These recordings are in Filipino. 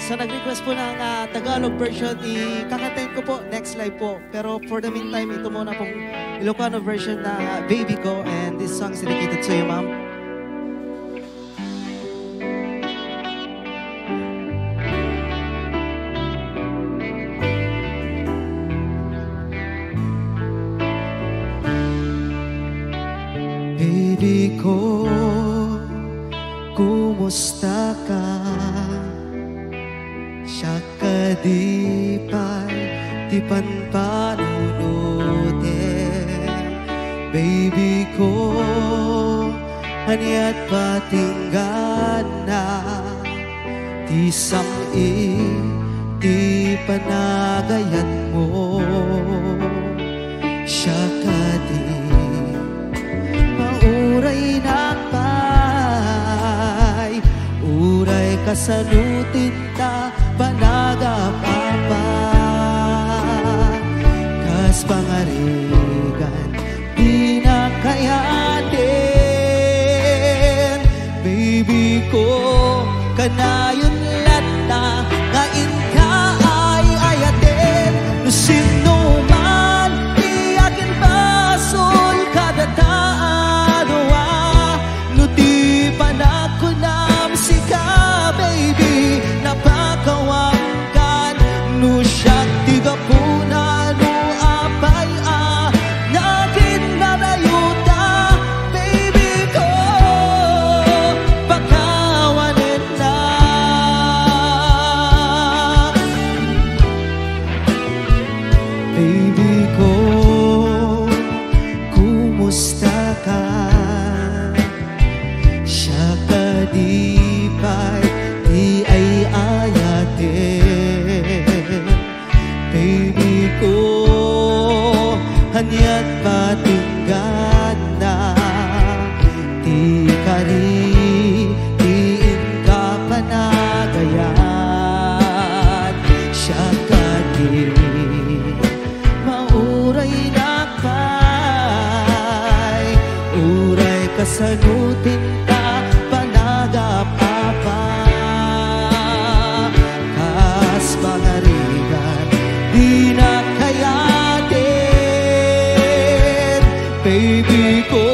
Sa nag-request po ng Tagalog version, ikakantayin ko po next live po. Pero for the meantime, ito muna pong Ilocano version na Baby Ko, and this song is dedicated to you, ma'am. Baby ko, kumusta ka? Siya ka di panunutin. Baby ko, haniat patinggan na di panagayan mo. Siya ka di mauray nakpay, uray kasanutin ta panagapapa. Kas pangarigan di na kayatin. Baby ko, kanayon lata kain ka ay ayatin. No sino man iyakin basol kada taanwa. No di panakunam si ka baby, napakawangkan. No siyak tiga puna no apay nakin narayuta. Baby ko, pakawanin na. Baby ko, kumusta ka? Siya ka di ay ayatin. Baby ko, haniat patinggan na di ka panagayan. Siya ka di mauray nakpay, uray kasanutin ta panagapapa. Kas pangarigan di na kayatin. Baby ko,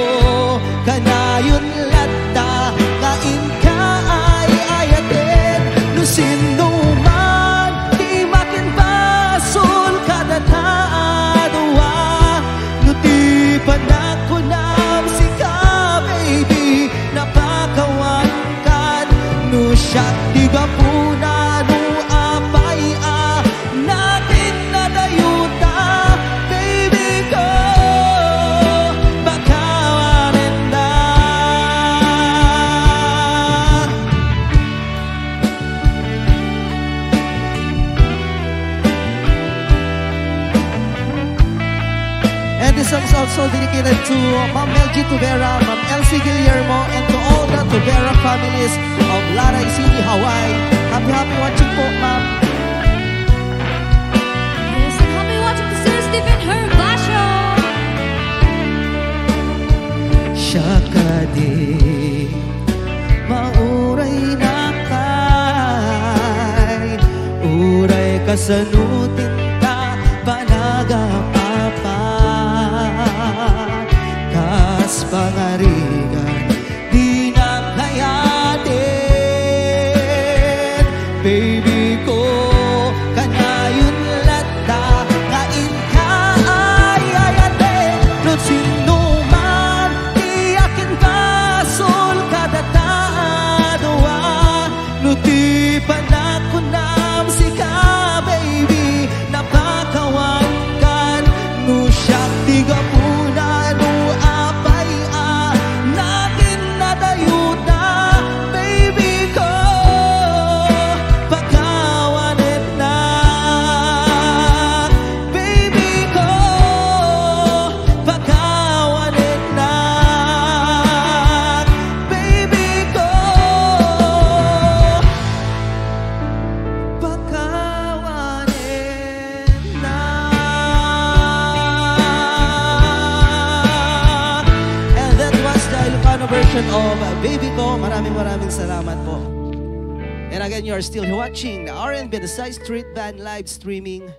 kanayon lata kain ka ay ayatin. No sino man di makin basol kada taadwa. No di panakunam si ka baby, napakawangkan. No siyak tiga puna no apay natin nadayuta. Baby ko, bakawanin na. And this song is also dedicated to Ma'am Melgie Tubera, Ma'am Elsie Guillermo, and to all the Tubera families of Laray City, Hawaii. Happy watching po, ma'am. Yes, and happy watching to Sir Stephen Herbasio. Siya ka di mauray nakay, uray kasanutin ta panagapapa. Kas pangarigan di na kayatin. Baby ko, kanayon lata kain ka ay ayatin. No sino man iyakin basol kada taadwa. No di panakunam si ka baby, napakawangkan. No siyak tiga puna no apay natin nadayuta. Baby ko, pakawanin na. Baby ko, pakawanin na. Baby ko, pakawanin na. And that was the Ilocano version of Baby Ko. Maraming salamat po. And again, you are still watching the R&B the Side Street Band live streaming